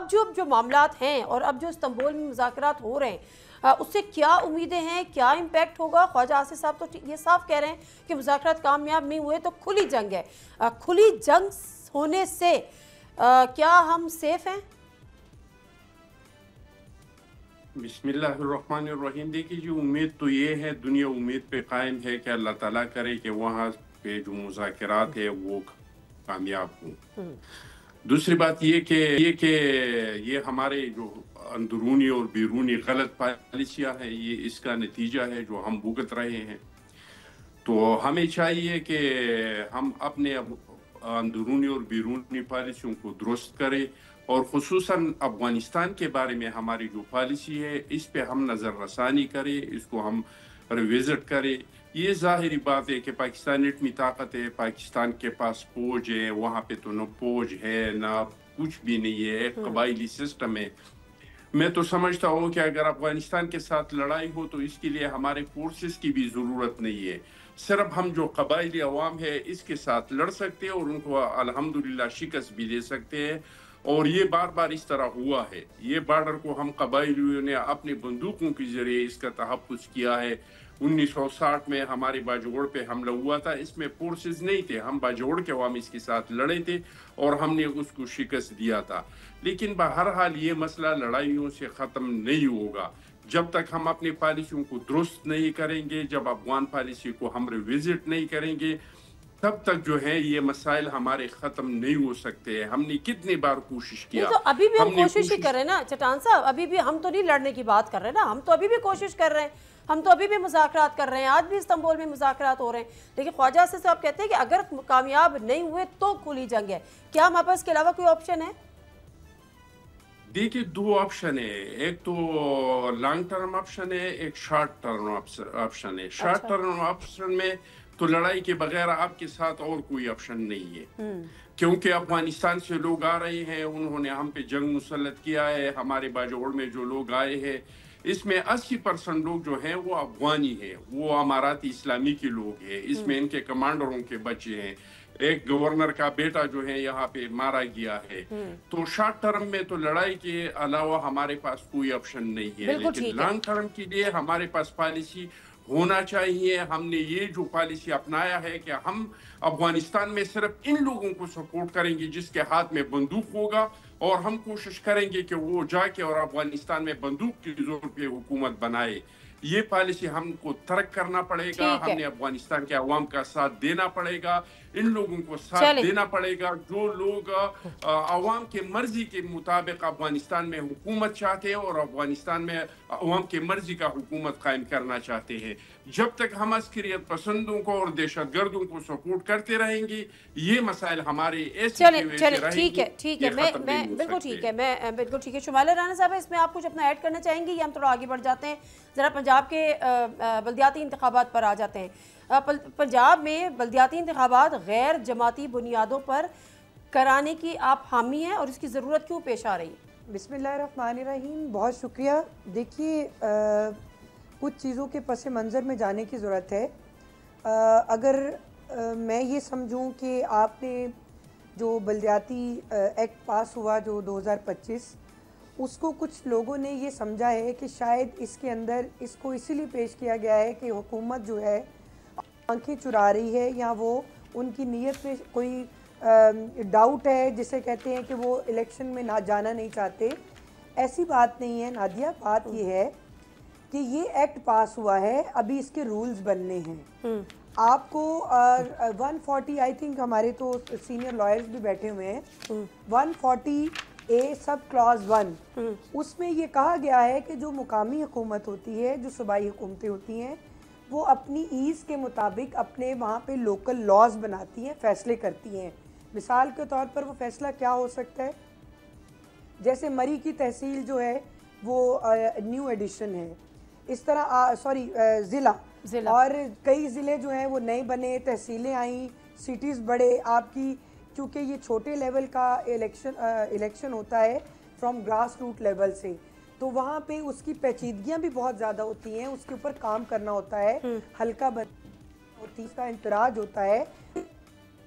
जो मामलात हैं और अब जो इस्तांबुल में मुज़ाकरात हो रहे हैं, उससे क्या उम्मीदें हैं, क्या इम्पैक्ट होगा? ख्वाजा आसिफ साहब तो ये साफ कह रहे हैं कि मुज़ाकरात कामयाब नहीं हुए तो खुली जंग है। खुली जंग होने से क्या हम सेफ हैं? बिस्मिल्लाहिर्रहमानिर्रहीम। देखिए जी, उम्मीद तो ये है, दुनिया उम्मीद पे कायम है कि अल्लाह ताला करे कि वहाँ पे जो मुज़ाकरात है वो कामयाब हों। दूसरी बात ये हमारे जो अंदरूनी और बैरूनी गलत पॉलिसियाँ हैं, ये इसका नतीजा है जो हम भुगत रहे हैं। तो हमें चाहिए कि हम अपने अंदरूनी और बैरूनी पॉलिसियों को दुरुस्त करें और ख़ुसूसन अफ़गानिस्तान के बारे में हमारी जो पॉलिसी है इस पे हम नज़र रसानी करें, इसको हम रिविज़िट करें। ये ज़ाहिरी बात है कि पाकिस्तान इतनी ताकत है, पाकिस्तान के पास फ़ौज है, वहाँ पे तो न फ़ौज है ना कुछ भी नहीं है, एक कबायली सिस्टम है। मैं तो समझता हूँ कि अगर अफगानिस्तान के साथ लड़ाई हो तो इसके लिए हमारे फोर्सेस की भी ज़रूरत नहीं है, सिर्फ हम जो कबायली अवाम है इसके साथ लड़ सकते हैं और उनको अल्हम्दुलिल्लाह शिकस्त भी दे सकते हैं। और ये बार बार इस तरह हुआ है। ये बॉर्डर को हम कबायलियों ने अपनी बंदूकों के जरिए इसका तहफ़्फ़ुज़ किया है। 1960 में हमारे बाजोड़ पे हमला हुआ था, इसमें फोर्सेस नहीं थे, हम बाजोड़ के अवाम इसके साथ लड़े थे और हमने उसको शिकस्त दिया था। लेकिन बहरहाल ये मसला लड़ाइयों से ख़त्म नहीं होगा जब तक हम अपनी पॉलिसियों को दुरुस्त नहीं करेंगे, जब अफगान पॉलिसी को हम रिविजिट नहीं करेंगे, तब तक जो है ये मसाइल हमारे ख़त्म नहीं हो सकते हैं। हमने कितनी बार कोशिश किया, तो अभी भी हम कोशिश ही कर रहे हैं ना चट्टान साहब, अभी भी हम तो नहीं लड़ने की बात कर रहे हैं ना, हम तो अभी भी कोशिश कर रहे हैं, हम तो अभी भी मुज़ाकरात कर रहे हैं, आज भी इस्तांबुल में मुज़ाकरात हो रहे हैं। लेकिन ख्वाजा आसिफ साहब कहते हैं कि अगर कामयाब नहीं हुए तो खुली जंग है। क्या हमारे पास इसके अलावा कोई ऑप्शन है? देखिए, दो ऑप्शन है, एक तो लॉन्ग टर्म ऑप्शन है, एक शॉर्ट टर्म ऑप्शन है। शॉर्ट टर्म ऑप्शन में तो लड़ाई के बगैर आपके साथ और कोई ऑप्शन नहीं है, क्योंकि अफगानिस्तान से लोग आ रहे हैं, उन्होंने हम पे जंग मुसल्लत किया है। हमारे बाजोड़ में जो लोग आए हैं इसमें 80% लोग जो हैं वो अफगानी हैं, वो अमाराती इस्लामी के लोग हैं, इसमें इनके कमांडरों के बच्चे हैं, एक गवर्नर का बेटा जो है यहाँ पे मारा गया है। तो शॉर्ट टर्म में तो लड़ाई के अलावा हमारे पास कोई ऑप्शन नहीं है, लेकिन लॉन्ग टर्म के लिए हमारे पास पॉलिसी होना चाहिए। हमने ये जो पॉलिसी अपनाया है कि हम अफगानिस्तान में सिर्फ इन लोगों को सपोर्ट करेंगे जिसके हाथ में बंदूक होगा, और हम कोशिश करेंगे कि वो जाके और अफगानिस्तान में बंदूक के जोर पे हुकूमत बनाए। ये पॉलिसी हमको तर्क करना पड़ेगा, हमने अफगानिस्तान के अवाम का साथ देना पड़ेगा, इन लोगों को साथ देना पड़ेगा जो लोग अवाम के मर्जी के मुताबिक अफगानिस्तान में हुकूमत चाहते हैं और अफगानिस्तान में अवाम के मर्जी का हुकूमत कायम करना चाहते हैं। जब तक हम अस्करियत पसंदों को और दहशत गर्दों को सपोर्ट करते रहेंगे, ये मसाइल हमारे ठीक है, मैं बिल्कुल ठीक है, मैं बिल्कुल ठीक है। शुमाइला राना साहब, इसमें आप कुछ अपना ऐड करना चाहेंगे या हम थोड़ा आगे बढ़ जाते हैं, ज़रा पंजाब के बल्दियाती इंतखाबात पर आ जाते हैं। पंजाब में बल्दियाती इंतखाबात गैर जमाती बुनियादों पर कराने की आप हामी हैं और इसकी ज़रूरत क्यों पेश आ रही है? बिस्मिल्लाहिर्रहमानिर्रहीम, बहुत शुक्रिया। देखिए, कुछ चीज़ों के पस मंज़र में जाने की ज़रूरत है। अगर मैं ये समझूं कि आपने जो बल्दियाती एक्ट पास हुआ जो 2025, उसको कुछ लोगों ने ये समझा है कि शायद इसके अंदर इसको इसीलिए पेश किया गया है कि हुकूमत जो है आंखें चुरा रही है, या वो उनकी नीयत में कोई डाउट है, जिसे कहते हैं कि वो इलेक्शन में ना जाना नहीं चाहते। ऐसी बात नहीं है नादिया, बात ये है कि ये एक्ट पास हुआ है, अभी इसके रूल्स बनने हैं। आपको 140, आई थिंक हमारे तो सीनियर लॉयर्स भी बैठे हुए हैं, 140A सब क्लॉज 1, उसमें ये कहा गया है कि जो मुकामी हुकूमत होती है, जो सूबाई हुकूमतें होती हैं, वो अपनी ईज़ के मुताबिक अपने वहाँ पे लोकल लॉज बनाती हैं, फ़ैसले करती हैं। मिसाल के तौर पर वो फ़ैसला क्या हो सकता है, जैसे मरी की तहसील जो है वो न्यू एडिशन है, इस तरह ज़िला और कई ज़िले जो हैं वो नए बने, तहसीलें आई, सिटीज़ बड़े आपकी, चूँकि ये छोटे लेवल का इलेक्शन होता है फ्रॉम ग्रास रूट लेवल से, तो वहाँ पे उसकी पेचीदगियाँ भी बहुत ज़्यादा होती हैं, उसके ऊपर काम करना होता है, हल्का बन होती है, इसका इंतराज होता है।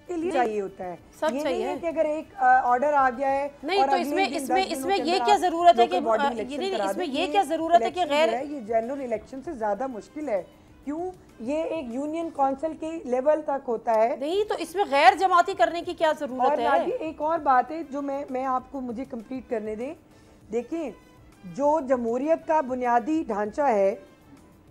के लिए चाहिए होता है। सब ये चाहिए नहीं है कि अगर एक ऑर्डर आ गया है नहीं तो इसमें ये क्या जरूरत है कि इसमें ये क्या जरूरत है कि गैर ये जनरल इलेक्शन से ज्यादा मुश्किल है। क्यों? ये एक यूनियन काउंसिल के लेवल तक होता है। नहीं तो इसमें गैर जमाती करने की क्या जरूरत है? और एक और बात है जो मैं आपको मुझे कंप्लीट करने दें। देखिए, जो जमहूरियत का बुनियादी ढांचा है,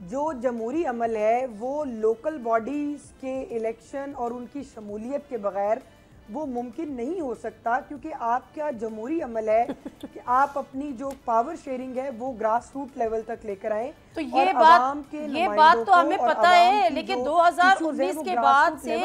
जो जमहूरी अमल है, वो लोकल बॉडीज़ के इलेक्शन और उनकी शमूलियत के बगैर वो मुमकिन नहीं हो सकता। क्योंकि आपका जमहूरी अमल है कि आप अपनी जो पावर शेयरिंग है वो ग्रास रूट लेवल तक लेकर आए। तो ये बात तो हमें पता है, लेकिन 2019 के बाद से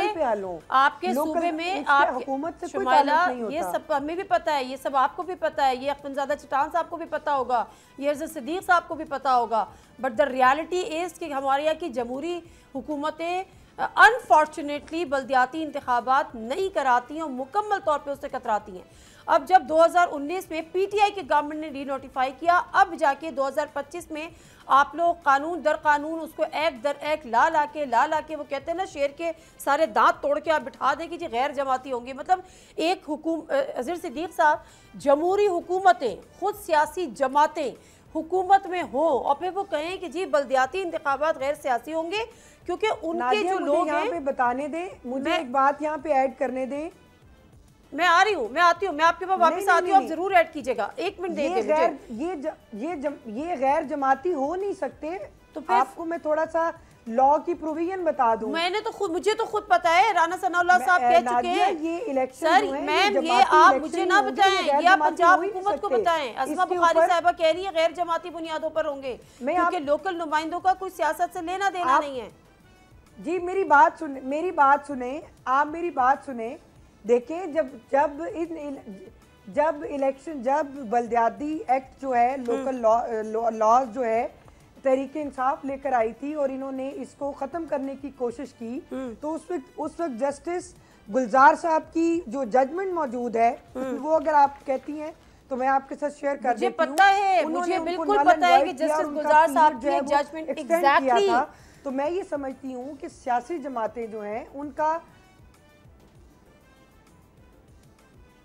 आपके सूबे में हुकूमत से कोई ताल्लुक नहीं होता। ये सब हमें भी पता है, ये सब आपको भी पता है, ये अख्तरज़ादा चट्टान साहब को भी पता होगा, ये अज़र सिद्दीक़ साहब को भी पता होगा। बट द रियलिटी इज़ कि हमारे यहाँ की जमहूरी हुकूमतें अनफॉर्चुनेटली बल्दियाती इंतखाबात नहीं कराती हैं और मुकम्मल तौर पे उससे कतराती हैं। अब जब 2019 में पीटीआई की गवर्नमेंट ने री नोटिफाई किया, अब जाके 2025 में आप लोग कानून दर कानून उसको एक दर एक ला ला के वो कहते हैं ना शेर के सारे दांत तोड़ के आप बिठा दें कि जी गैर जमाती होंगी। मतलब एक अज़र सिद्दीक़ साहब, जमहूरी हुकूमतें, खुद सियासी जमातें हुकूमत में हो और फिर वो कहें कि जी बल्दियाती इंतखाबात गैर सियासी होंगे, क्योंकि उनके जो लोग हैं। पे बताने दें, मुझे एक बात यहाँ पे ऐड करने दें। मैं आ रही हूँ, मैं आती हूँ, मैं आपके पास वापस आती हूँ, आप जरूर ऐड कीजिएगा। एक मिनट दे मुझे। ये गैर जमाती हो नहीं सकते। तो आपको मैं थोड़ा सा लॉ की प्रोविजन बता दूं। मुझे तो खुद पता है, राना सनाउल्लाह साहब कह चुके हैं। ये इलेक्शन सर मैम, ये आप मुझे ना बताएं, ये आप पंजाब हुकूमत को बताएं। अस्मा बुखारी साहिबा कह रही है गैर जमाती बुनियादों पर होंगे, क्योंकि लोकल नुमाइंदों का कोई सियासत से लेना देना नहीं है। जी मेरी बात सुने, आप मेरी बात सुने। देखें, जब बल्दियाती एक्ट जो है, लोकल लॉज जो है, तहरीक इंसाफ लेकर आई थी और इन्होंने इसको खत्म करने की कोशिश की, तो उस वक्त जस्टिस गुलजार साहब की जो जजमेंट मौजूद है, वो अगर आप कहती हैं तो मैं आपके साथ शेयर कर देती हूं। मुझे पता है, मुझे बिल्कुल पता है कि जस्टिस गुलजार साहब की जजमेंट एग्जैक्टली था। तो मैं ये समझती हूँ कि सियासी जमातें जो हैं उनका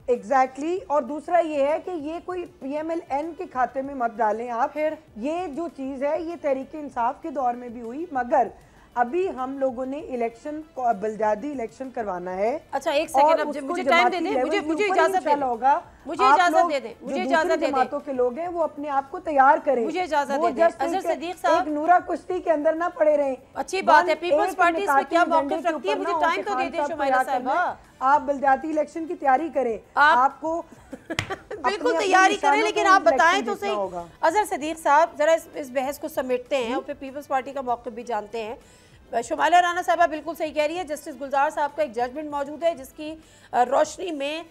एग्जैक्टली और दूसरा ये है कि ये कोई PMLN के खाते में मत डालें आप। फिर ये जो चीज़ है ये तहरीक इंसाफ के दौर में भी हुई, मगर अभी हम लोगों ने इलेक्शन बल्दियाती इलेक्शन करवाना है। अच्छा एक सेकंड, अब मुझे टाइम दे दें, मुझे इजाजत दे होगा, मुझे इजाजत दे दें, मुझे इजाजत दे दें। के लोग हैं वो अपने आप को तैयार करें, मुझे इजाजत दे दें। अज़र सिद्दीक़ साहब एक नूरा कुश्ती के अंदर ना पड़े रहें। अच्छी बात है, पीपल्स पार्टी इसमें क्या मौक़िफ़ रखती है, मुझे टाइम तो दे दें शुमाइला साहिबा। आप बल्दियाती इलेक्शन की तैयारी करें, आपको बिल्कुल तैयारी करें, लेकिन आप बताएं तो सही। अज़र सिद्दीक़ साहब जरा इस बहस को समेटते हैं और फिर पीपल्स पार्टी का मौक़िफ़ भी जानते हैं। शुमाइला राना साहबा बिल्कुल सही कह रही है। जस्टिस गुलजार साहब का एक जजमेंट मौजूद है जिसकी रोशनी में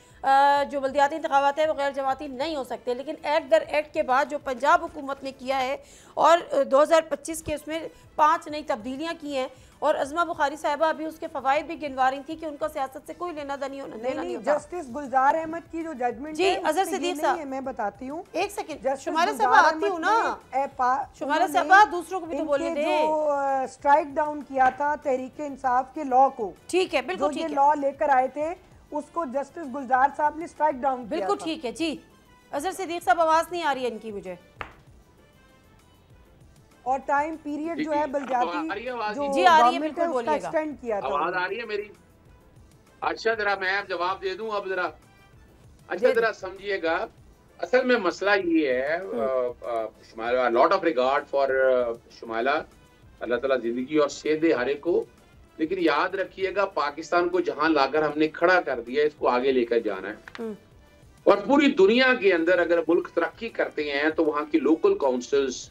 जो बल्दियाती इंतखाबात है वो गैर जमाती नहीं हो सकते, लेकिन एक्ट दर एक्ट के बाद जो पंजाब हुकूमत ने किया है और 2025 के उसमें 5 नई तब्दीलियाँ की हैं और अज़मा बुखारी साहिबा अभी उसके फ़वाइद भी गिनवा रही थी कि उनका सियासत से कोई लेना देना नहीं होता। जस्टिस गुलजार अहमद की जो जजमेंट जी अज़र सिद्दीक़ साहब, मैं बताती हूँ, एक सेकंड शुमाइला साहब आती हूँ ना, शुमाइला साहब दूसरों को भी तो बोलने दें। जो स्ट्राइक डाउन किया था तहरीक इंसाफ के लॉ को, ठीक है, बिल्कुल ठीक है, लॉ लेकर आए थे उसको जस्टिस गुलजार साहब ने स्ट्राइक डाउन किया। बिल्कुल ठीक है जी। अज़र सिद्दीक़ साहब आवाज़ नहीं आ रही है इनकी मुझे, और टाइम पीरियड जो है बल्दियाती जो जी आ रही है, बिल्कुल बोलिएगा, एक्सटेंड किया था। आवाज आ रही है मेरी? अच्छा जरा मैं अब जवाब दे दूं अब जरा। अच्छा जरा समझिएगा, असल में मसला ये है, Shumaila lot of regard for Shumaila, Allah Taala जिंदगी और सेहत दे हर एक को, लेकिन याद रखिएगा पाकिस्तान को जहां लाकर हमने खड़ा कर दिया इसको आगे लेकर जाना है। और पूरी दुनिया के अंदर अगर मुल्क तरक्की करते हैं तो वहां की लोकल काउंसिल्स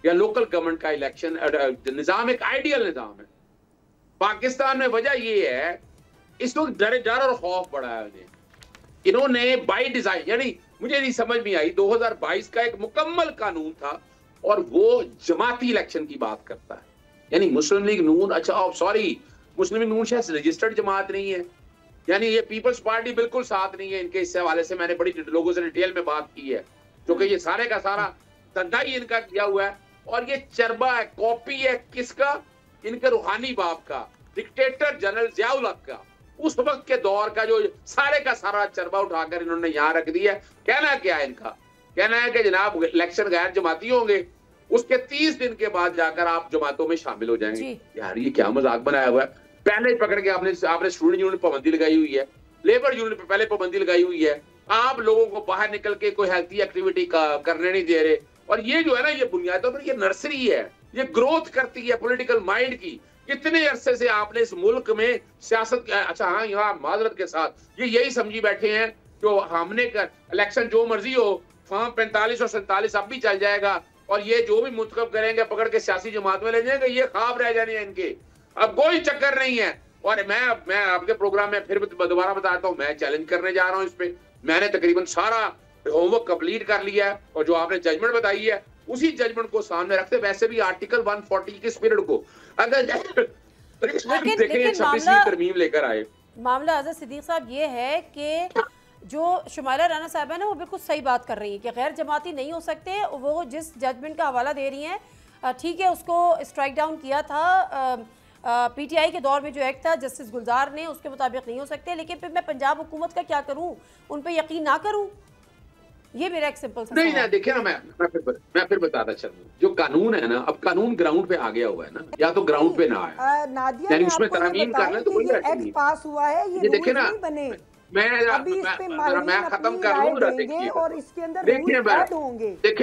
या लोकल गवर्नमेंट का इलेक्शन निजाम एक आइडियल निजाम है। पाकिस्तान में वजह ये है इस वक्त डर और खौफ बढ़ा है उन्हें। इन्होंने बाई डिजाइन, यानी मुझे नहीं समझ में आई, 2022 का एक मुकम्मल कानून था और वो जमाती इलेक्शन की बात करता है, यानी मुस्लिम लीग नून, अच्छा सॉरी मुस्लिम लीग नून शायद रजिस्टर्ड जमात नहीं है, यानी ये पीपल्स पार्टी बिल्कुल साथ नहीं है इनके। इस हवाले से मैंने बड़ी लोगों से डिटेल में बात की है, क्योंकि ये सारे का सारा धंधा ही इनका किया हुआ है और ये चरबा है, कॉपी है किसका? इनके रूहानी बाप का, डिक्टेटर जनरल जियाउल हक का। उस वक्त के दौर का जो सारे का सारा चरबा उठाकर इन्होंने यहाँ रख दिया। कहना क्या है इनका? कहना है कि जनाब इलेक्शन गैर जमाती होंगे, उसके 30 दिन के बाद जाकर आप जमातों में शामिल हो जाएंगे। यार ये क्या मजाक बनाया हुआ है। पहले पकड़ के आपने स्टूडेंट यूनियन पर पाबंदी लगाई हुई है, लेबर यूनियन पर पहले पाबंदी लगाई हुई है, आप लोगों को बाहर निकल के कोई हेल्थी एक्टिविटी करने नहीं दे रहे। और ये जो है ना, ये बुनियादों पर ये नर्सरी है, ये ग्रोथ करती है पॉलिटिकल माइंड की। कितने अरसे से आपने इस मुल्क में सियासत, अच्छा हाँ यहाँ माजरत के साथ ये यही समझी बैठे हैं जो हमने इलेक्शन जो मर्जी हो, फॉर्म 45 और 47 अब भी चल जाएगा और ये जो भी मुंतखब करेंगे पकड़ के सियासी जमात में ले जाएंगे, ये ख्वाब रह जाने हैं इनके। अब कोई चक्कर नहीं है। और मैं आपके प्रोग्राम में फिर दोबारा बताता हूँ, मैं चैलेंज करने जा रहा हूँ इस पे। मैंने तकरीबन सारा होमवर्क कंप्लीट कर लिया है और जो आपने जजमेंट बताई है उसी जजमेंट को सामने रखते, वैसे भी आर्टिकल 140 के स्पिरिट को अगर लेकिन तरमीम लेकर आए। मामला आज़ाद सिद्दीक साहब ये है कि जो शुमाइला राना साहब है ना, वो बिल्कुल सही बात कर रही है कि गैर जमाती नहीं हो सकते। वो जिस जजमेंट का हवाला दे रही हैं, ठीक है, उसको स्ट्राइक डाउन किया था पीटीआई के दौर में जो एक्ट था जस्टिस गुलजार ने, उसके मुताबिक नहीं हो सकते। लेकिन फिर मैं पंजाब हुकूमत का क्या करूं, उन पे यकीन ना करूं? ये मेरा एक सिंपल सा नहीं ना, देखिए ना, मैं फिर बताता चलूं, जो कानून है ना, अब कानून ग्राउंड पे आ गया हुआ है ना, या तो ग्राउंड पे ना आए, नादिया उसमें तरमीम करना तो कोई एक्ट पास हुआ है, ये देखिए ना, बने मैं खत्म कर लूँ। देखिए और इसके अंदर देखिए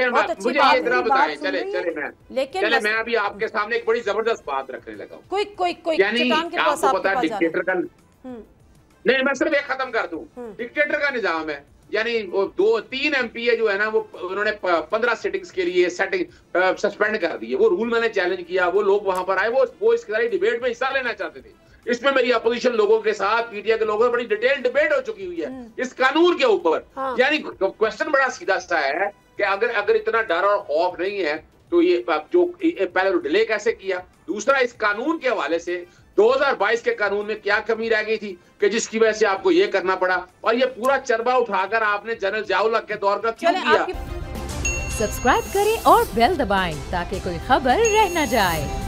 मुझे ये जरा बताएं, चले मैं अभी आपके सामने एक बड़ी जबरदस्त बात रखने लगा हूँ। कोई यानी आपको पता है डिक्टेटर का, नहीं मैं सिर्फ एक खत्म कर दूं, डिक्टेटर का निजाम है। यानी वो 2-3 एमपीए जो है ना, वो उन्होंने 15 सिटिंग्स के लिए सस्पेंड कर दिए। वो रूल मैंने चैलेंज किया, वो लोग वहां पर आए, वो इस सारी डिबेट में हिस्सा लेना चाहते थे। इसमें मेरी अपोजिशन लोगों के साथ, पीटीआई के लोगों से बड़ी डिटेल डिबेट हो चुकी हुई है इस कानून के ऊपर। यानी क्वेश्चन बड़ा सीधा सा है कि अगर इतना डर और खौफ नहीं है तो ये जो पहले डिले कैसे किया? दूसरा, इस कानून के हवाले से 2022 के कानून में क्या कमी रह गई थी कि जिसकी वजह से आपको ये करना पड़ा? और ये पूरा चरबा उठाकर आपने जनरल जियाउल हक के दौर का क्यों किया? सब्सक्राइब करें और बेल दबाएं ताकि कोई खबर रह न जाए।